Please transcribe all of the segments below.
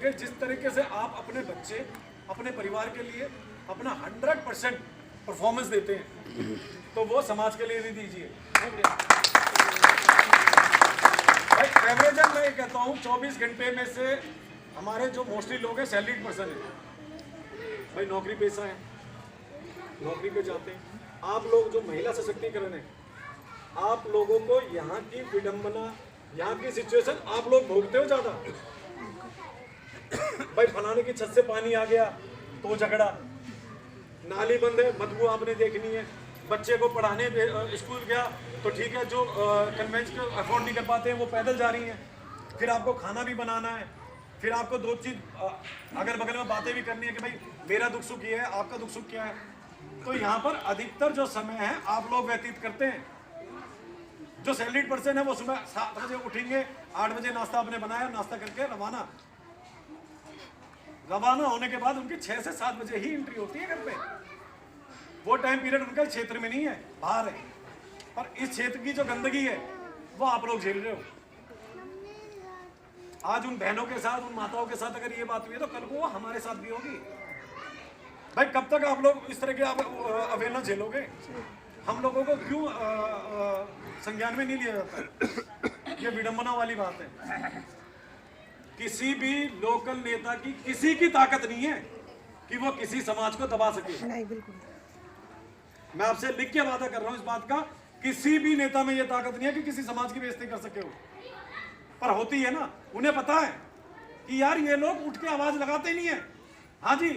करके जिस तरीके से आप अपने बच्चे, अपने परिवार के लिए अपना 100% परफॉर्मेंस देते हैं, तो वो समाज के लिए भी दीजिए। भाई एवरेज मैं कहता हूँ 24 घंटे में से हमारे जो मोस्टली लोग हैं सैलरीड पर्सन है, भाई नौकरी पेशा है, नौकरी पे जाते हैं। आप लोग जो महिला सशक्तिकरण है, आप लोगों को यहाँ की विडंबना, यहाँ की सिचुएशन आप लोग भोगते हो ज्यादा। भाई फलाने की छत से पानी आ गया तो झगड़ा, नाली बंद है बदबू आपने देखनी है, बच्चे को पढ़ाने स्कूल गया तो ठीक है, जो कन्वेंस को अफोर्ड नहीं कर पाते हैं वो पैदल जा रही हैं, फिर आपको खाना भी बनाना है, फिर आपको दो चीज़ अगल बगल में बातें भी करनी है कि भाई मेरा दुख सुख ये है, आपका दुख सुख क्या है। तो यहाँ पर अधिकतर जो समय है आप लोग व्यतीत करते हैं। जो सैलरीड पर्सन है वो सुबह 7 बजे उठेंगे, 8 बजे नाश्ता आपने बनाया, नाश्ता करके रवाना होने के बाद उनकी 6 से 7 बजे ही एंट्री होती है घर पे। वो टाइम पीरियड उनका क्षेत्र में नहीं है, बाहर है। पर इस क्षेत्र की जो गंदगी है वो आप लोग झेल रहे हो। आज उन बहनों के साथ, उन माताओं के साथ अगर ये बात हुई है तो कल को वो हमारे साथ भी होगी। भाई कब तक आप लोग इस तरह के आप अवेयरनेस झेलोगे? हम लोगों को क्यों संज्ञान में नहीं लिया जाता? ये विडंबना वाली बात है। किसी भी लोकल नेता की किसी की ताकत नहीं है कि वो किसी समाज को दबा सके। नहीं, बिल्कुल। मैं आपसे लिख के वादा कर रहा हूं इस बात का, किसी भी नेता में ये ताकत नहीं है कि किसी समाज की बेइज्जती कर सके हो। पर होती है ना, उन्हें पता है कि यार ये लोग उठ के आवाज लगाते नहीं है। हाँ जी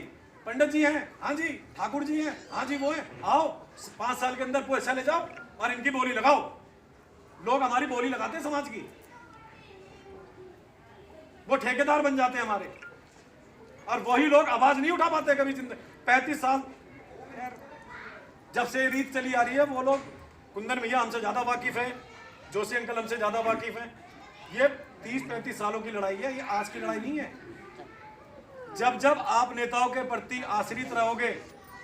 पंडित जी हैं, हाँ जी ठाकुर जी हैं, हाँ जी वो है, आओ 5 साल के अंदर पैसा ले जाओ और इनकी बोली लगाओ। लोग हमारी बोली लगाते हैं समाज की, वो ठेकेदार बन जाते हैं हमारे, और वही लोग आवाज नहीं उठा पाते कभी। 35 साल जब से रीत चली आ रही है, वो लोग, कुंदन भैया हमसे ज्यादा वाकिफ है, जोशी अंकल हमसे ज्यादा वाकिफ है। ये 30-35 सालों की लड़ाई है, ये आज की लड़ाई नहीं है। जब जब आप नेताओं के प्रति आश्रित रहोगे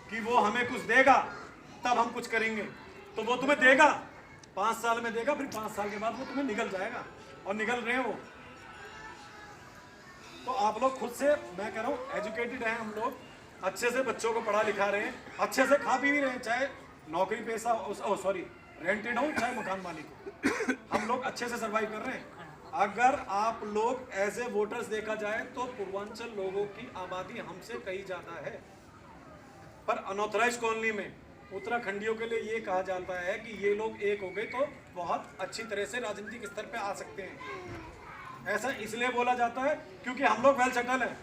कि वो हमें कुछ देगा तब हम कुछ करेंगे, तो वो तुम्हें देगा, 5 साल में देगा, फिर 5 साल के बाद वो तुम्हें निगल जाएगा, और निगल रहे हैं वो। तो आप लोग खुद से, मैं कह रहा हूँ एजुकेटेड हैं हम लोग, अच्छे से बच्चों को पढ़ा लिखा रहे हैं, अच्छे से खा पी भी रहे हैं, चाहे नौकरी पेशा रेंटेड हो चाहे मकान मालिक हो, हम लोग अच्छे से सर्वाइव कर रहे हैं। अगर आप लोग एज ए वोटर्स देखा जाए तो पूर्वांचल लोगों की आबादी हमसे कहीं ज्यादा है, पर अनऑथराइज कॉलोनी में उत्तराखंडियों के लिए ये कहा जाता है कि ये लोग एक हो गए तो बहुत अच्छी तरह से राजनीतिक स्तर पे आ सकते हैं। ऐसा इसलिए बोला जाता है क्योंकि हम लोग वेल सेटल हैं।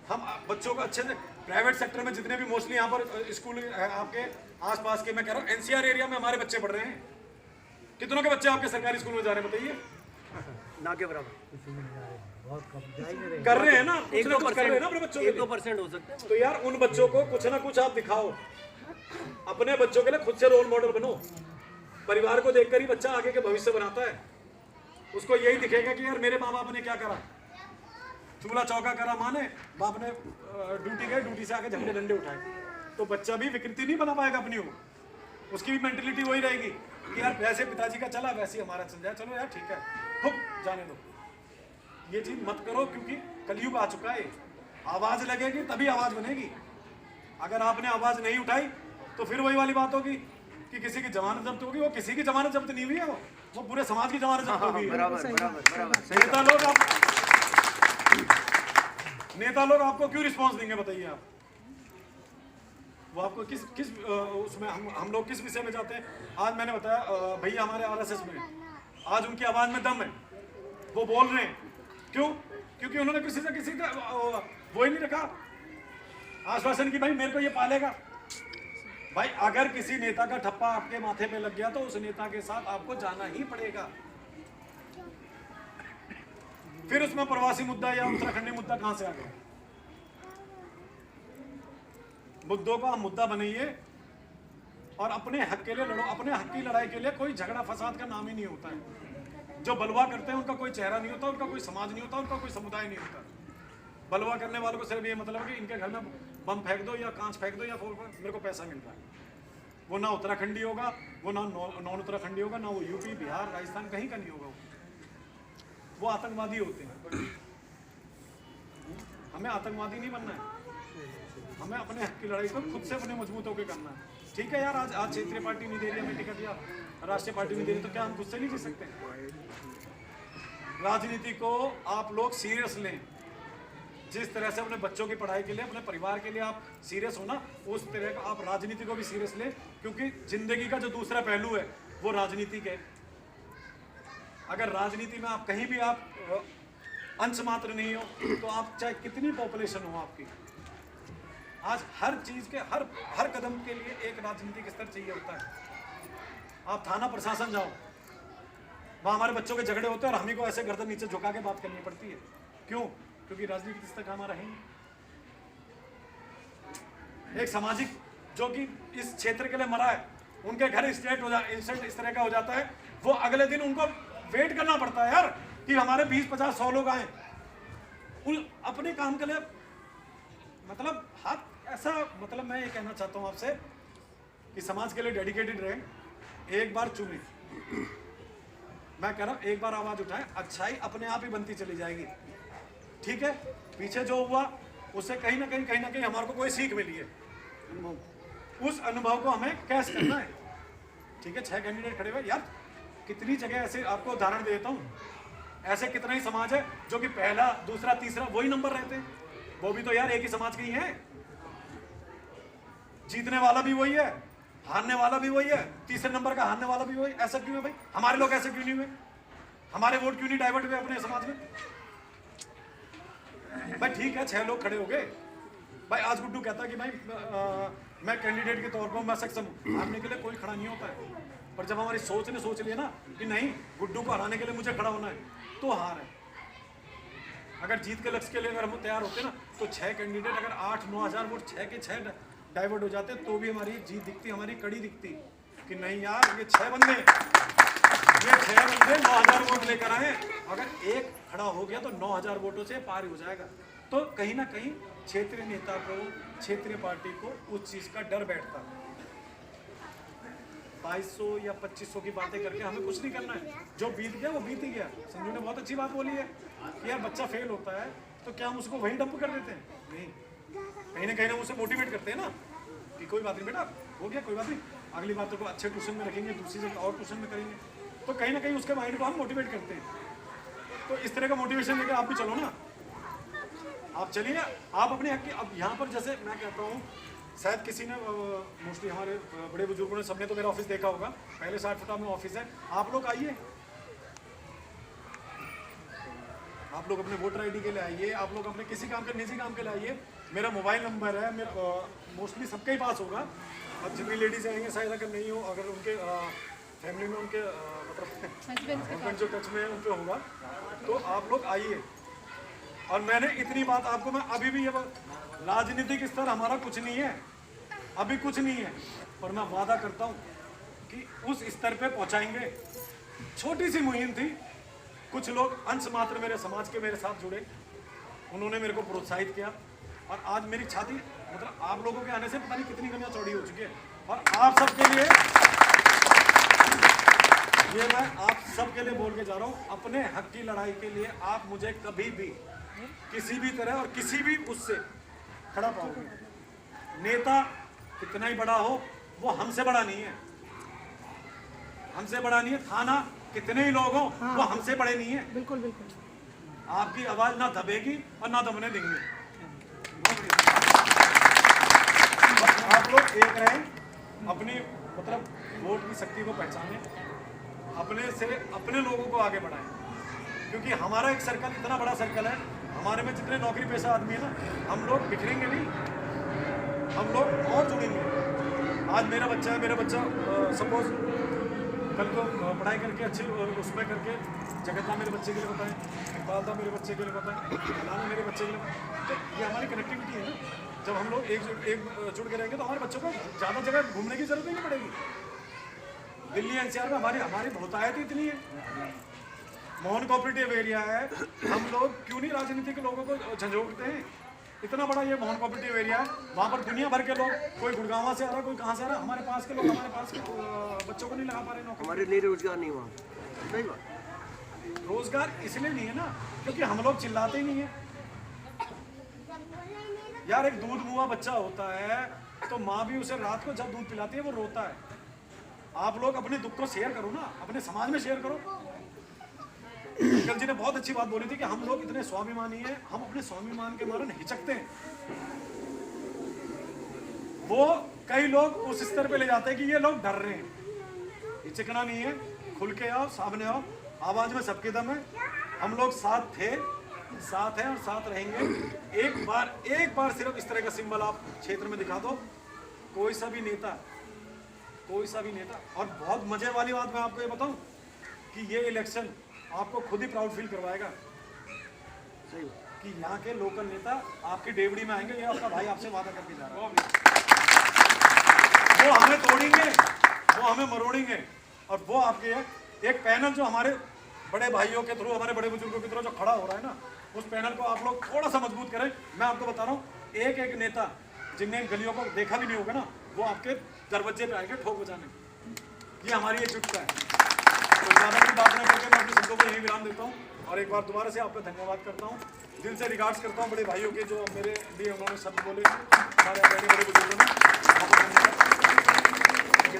हम बच्चों को अच्छे से, प्राइवेट सेक्टर में जितने भी मोस्टली यहाँ पर स्कूल आपके आसपास के, मैं कह रहा हूँ एनसीआर एरिया में हमारे बच्चे पढ़ रहे हैं। कितनों के बच्चे आपके सरकारी स्कूल में जा रहे हैं बताइए? ना के बराबर कर रहे हैं ना, 1-2% कर रहे हैं ना अपने बच्चों के लिए। 1-2% हो सकता है। तो यार उन बच्चों को कुछ ना कुछ आप दिखाओ, अपने बच्चों के लिए खुद से रोल मॉडल बनो। परिवार को देखकर ही बच्चा आगे के भविष्य बनाता है। उसको यही दिखेगा कि यार मेरे माँ बाप ने क्या करा, चूल्हा चौका करा माँ ने, बाप ने ड्यूटी गए, ड्यूटी से आके झंडे डंडे उठाए, तो बच्चा भी विकृति नहीं बना पाएगा अपनी। उसकी भी मेंटेलिटी वही रहेगी कि यार वैसे पिताजी का चला वैसे ही हमारा चल जाए, चलो यार ठीक है, खूब जाने दो। ये चीज मत करो, क्योंकि कलयुग आ चुका है। आवाज लगेगी तभी आवाज बनेगी। अगर आपने आवाज नहीं उठाई तो फिर वही वाली बात होगी कि किसी की जमानत जब्त होगी। वो किसी की जमानत जब्त नहीं हुई है, वो पूरे समाज की जमानत जब्त होगी। नेता लोग आपको क्यों रिस्पॉन्स देंगे बताइए आप? वो आपको किस उसमें हम लोग किस विषय में जाते हैं? आज मैंने बताया भैया हमारे आरएसएस में आज उनकी आवाज में दम है, वो बोल रहे हैं। क्यों? क्योंकि उन्होंने किसी से वो ही नहीं रखा आश्वासन की भाई मेरे को ये पालेगा। भाई अगर किसी नेता का ठप्पा आपके माथे पे लग गया तो उस नेता के साथ आपको जाना ही पड़ेगा। फिर उसमें प्रवासी मुद्दा या उत्तराखंडी मुद्दा कहां से आ गया? मुद्दों को आप मुद्दा बनाइए और अपने हक के लिए लड़ो। अपने हक की लड़ाई के लिए कोई झगड़ा फसाद का नाम ही नहीं होता है। जो बलवा करते हैं उनका कोई चेहरा नहीं होता, उनका कोई समाज नहीं होता, उनका कोई समुदाय नहीं होता। बलवा करने वालों को सिर्फ ये मतलब है कि इनके घर में बम फेंक दो या कांच फेंक दो या मेरे को पैसा मिल रहा है। वो ना उत्तराखंडी होगा, वो ना नॉन उत्तराखंडी होगा, ना वो यूपी बिहार राजस्थान कहीं का नहीं होगा। वो आतंकवादी होते हैं। हमें आतंकवादी नहीं बनना है, हमें अपने हक की लड़ाई को खुद से अपने मजबूत होकर करना है। ठीक है यार, आज क्षेत्रीय पार्टी नहीं दे रही हमें टिकट या राष्ट्रीय पार्टी नहीं दे रही, तो क्या हम खुद से नहीं जी सकते? राजनीति को आप लोग सीरियस लें। जिस तरह से अपने बच्चों की पढ़ाई के लिए, अपने परिवार के लिए आप सीरियस हो ना, उस तरह का आप राजनीति को भी सीरियस लें, क्योंकि जिंदगी का जो दूसरा पहलू है वो राजनीति है। अगर राजनीति में आप कहीं भी आप अंश मात्र नहीं हो तो आप चाहे कितनी पॉपुलेशन हो आपकी, आज हर चीज के हर कदम के लिए एक राजनीतिक स्तर चाहिए होता है। आप थाना प्रशासन जाओ, वहां हमारे बच्चों के झगड़े होते हैं और हमें को ऐसे गर्दन नीचे झुका के बात करनी पड़ती है। क्यों? क्योंकि राजनीतिक स्तर हमारा है ही। एक सामाजिक जो कि इस क्षेत्र के लिए मरा है, उनके घर इंसिडेंट इस तरह का हो जाता है, वो अगले दिन उनको वेट करना पड़ता है यार कि हमारे 20-50-100 लोग आए उन अपने काम के लिए। मतलब हाथ ऐसा, मतलब मैं ये कहना चाहता हूँ आपसे कि समाज के लिए डेडिकेटेड रहे, एक बार चुने, मैं कह रहा हूँ एक बार आवाज उठाएं, अच्छाई अपने आप ही बनती चली जाएगी। ठीक है, पीछे जो हुआ उससे कहीं ना कहीं हमारे को कोई सीख मिली है, उस अनुभव को हमें कैश करना है। ठीक है, 6 कैंडिडेट खड़े हुए यार, कितनी जगह ऐसे आपको उदाहरण देता हूँ, ऐसे कितना ही समाज है जो कि पहला, दूसरा, तीसरा वही नंबर रहते हैं, वो भी तो यार एक ही समाज के ही हैं। जीतने वाला भी वही है, हारने वाला भी वही है, तीसरे नंबर का हारने वाला भी वही। ऐसा क्यों है भाई? हमारे लोग ऐसे क्यों नहीं हुए? हमारे वोट क्यों नहीं डाइवर्ट हुए अपने समाज में? भाई ठीक है, 6 लोग खड़े हो गए भाई। आज गुड्डू कहता कि भाई मैं कैंडिडेट के तौर पर मैं सक्षम हूँ, हारने के लिए कोई खड़ा नहीं होता है। पर जब हमारी सोच ने सोच लिया ना कि नहीं, गुड्डू को हराने के लिए मुझे खड़ा होना है, तो हार है। अगर जीत के लक्ष्य के लिए अगर हम तैयार होते ना, तो 6 कैंडिडेट अगर 8-9 हज़ार वोट 6 के 6 डाइवर्ट हो जाते तो भी हमारी जीत दिखती, हमारी कड़ी दिखती कि नहीं यार ये 6 बंदे 9,000 वोट लेकर आए। अगर एक खड़ा हो गया तो 9,000 वोटों से पार हो जाएगा। तो कहीं ना कहीं क्षेत्रीय नेता को, क्षेत्रीय पार्टी को उस चीज का डर बैठता। 2200 या 2500 की बातें करके हमें कुछ नहीं करना है, जो बीत गया वो बीत ही गया। संजू ने बहुत अच्छी बात बोली है कि यार बच्चा फेल होता है तो क्या हम उसको वहीं डंप कर देते हैं? नहीं, कहीं ना कहीं हम उसे मोटिवेट करते हैं ना कि कोई बात नहीं बेटा, हो गया कोई बात नहीं, अगली बात को अच्छे ट्यूशन में रखेंगे, दूसरी जगह और ट्यूशन में करेंगे। तो कहीं ना कहीं उसके माइंड को हम मोटिवेट करते हैं। तो इस तरह का मोटिवेशन लेकर आप भी चलो ना, आप चलिए, आप अपने हक की। अब यहाँ पर जैसे मैं कहता हूँ, शायद किसी ने, मोस्टली हमारे बड़े बुजुर्गों ने, सबने तो मेरा ऑफिस देखा होगा, पहले 60 फुटा में ऑफिस है। आप लोग आइए, आप लोग अपने वोटर आईडी के लिए आइए, आप लोग अपने किसी काम के, निजी काम के लिए आइए। मेरा मोबाइल नंबर है, मेरा मोस्टली सबके ही पास होगा। अब जितनी लेडीज आएंगे, शायद अगर नहीं हो, अगर उनके फैमिली में उनके मतलब जो टच में है उन पर होगा, तो आप लोग आइए। और मैंने इतनी बात आपको, मैं अभी भी ये राजनीतिक स्तर हमारा कुछ नहीं है, अभी कुछ नहीं है, पर मैं वादा करता हूँ कि उस स्तर पे पहुँचाएंगे। छोटी सी मुहिम थी, कुछ लोग अंश मात्र मेरे समाज के मेरे साथ जुड़े, उन्होंने मेरे को प्रोत्साहित किया, और आज मेरी छाती, मतलब आप लोगों के आने से पता नहीं कितनी कमियां चौड़ी हो चुकी है। और आप सबके लिए ये मैं आप सबके लिए बोल के जा रहा हूँ, अपने हक की लड़ाई के लिए आप मुझे कभी भी किसी भी तरह और किसी भी उससे खड़ा पाओगे। नेता कितना ही बड़ा हो, वो हमसे बड़ा नहीं है, हमसे बड़ा नहीं है। थाना कितने ही लोग हो, वो हमसे बड़े नहीं है। बिल्कुल बिल्कुल। आपकी आवाज ना दबेगी और ना दबने देंगे। आप लोग एक रहें, अपनी मतलब वोट की शक्ति को पहचानें, अपने से अपने लोगों को आगे बढ़ाएं, क्योंकि हमारा एक सर्कल इतना बड़ा सर्कल है, हमारे में जितने नौकरी पेशा आदमी है ना, हम लोग बिखरेंगे नहीं, हम लोग और जुड़ेंगे। आज मेरा बच्चा है, मेरा बच्चा सपोज कल को पढ़ाई करके अच्छी उसमें करके, जगत मेरे बच्चे के लिए बताएं, इकबाल दा मेरे बच्चे के लिए बताएं, फलाना मेरे बच्चे के लिए, तो ये हमारी कनेक्टिविटी है ना। जब हम लोग एक जुड़ के रहेंगे तो हमारे बच्चों को ज़्यादा जगह घूमने की जरूरत नहीं पड़ेगी। दिल्ली एनसीआर में हमारी बहुतायत इतनी है, मोहन कोऑपरेटिव एरिया है, हम लोग क्यों नहीं राजनीति के लोगों को झंझोड़ते हैं? इतना बड़ा ये मोहन कोऑपरेटिव एरिया है, वहाँ पर दुनिया भर के लोग, कोई गुड़गांव से आ रहा, कोई कहाँ से आ रहा, हमारे पास के लोग हमारे पास के बच्चों को नहीं लगा पा रहे नौकरी। हमारे लिए रोजगार नहीं हुआ। सही बात। रोजगार इसलिए नहीं है ना, क्योंकि हम लोग चिल्लाते ही नहीं है। यार एक दूध मुआ बच्चा होता है तो माँ भी उसे रात को जब दूध पिलाती है वो रोता है। आप लोग अपने दुख को शेयर करो ना, अपने समाज में शेयर करो। अंकल जी ने बहुत अच्छी बात बोली थी कि हम लोग इतने स्वाभिमानी हैं, हम अपने स्वाभिमान के मारे हिचकते हैं। वो कई लोग उस स्तर पे ले जाते हैं कि ये लोग डर रहे हैं। हिचकना नहीं है, खुल के आओ, सामने आओ, आवाज में सबके दम है। हम लोग साथ थे, साथ हैं और साथ रहेंगे। एक बार सिर्फ इस तरह का सिंबल आप क्षेत्र में दिखा दो, कोई सा भी नेता, और बहुत मजे वाली बात मैं आपको ये बताऊं कि ये इलेक्शन आपको खुद ही प्राउड फील करवाएगा सही कि यहाँ के लोकल नेता आपकी डेवड़ी में आएंगे। ये आपका भाई आपसे वादा करके जा रहा है, वो हमें तोड़ेंगे, वो हमें मरोड़ेंगे। और वो आपके एक पैनल जो हमारे बड़े भाइयों के थ्रू, हमारे बड़े बुजुर्गों के थ्रू जो खड़ा हो रहा है ना, उस पैनल को आप लोग थोड़ा सा मजबूत करें। मैं आपको बता रहा हूँ, एक नेता जिनने गलियों को देखा भी नहीं होगा ना, वो आपके दरवाजे पे आएंगे ठोक बजाने। ये हमारी एकजुटता है। तो ज़्यादा कोई बात नहीं करके मैं अपने शब्दों को यही विराम देता हूँ और एक बार दोबारा से आप पे धन्यवाद करता हूँ, दिल से रिगार्ड्स करता हूँ बड़े भाइयों के जो मेरे लिए उन्होंने शब्द बोले, हमारे बड़े बुजुर्गों ने।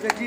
जी।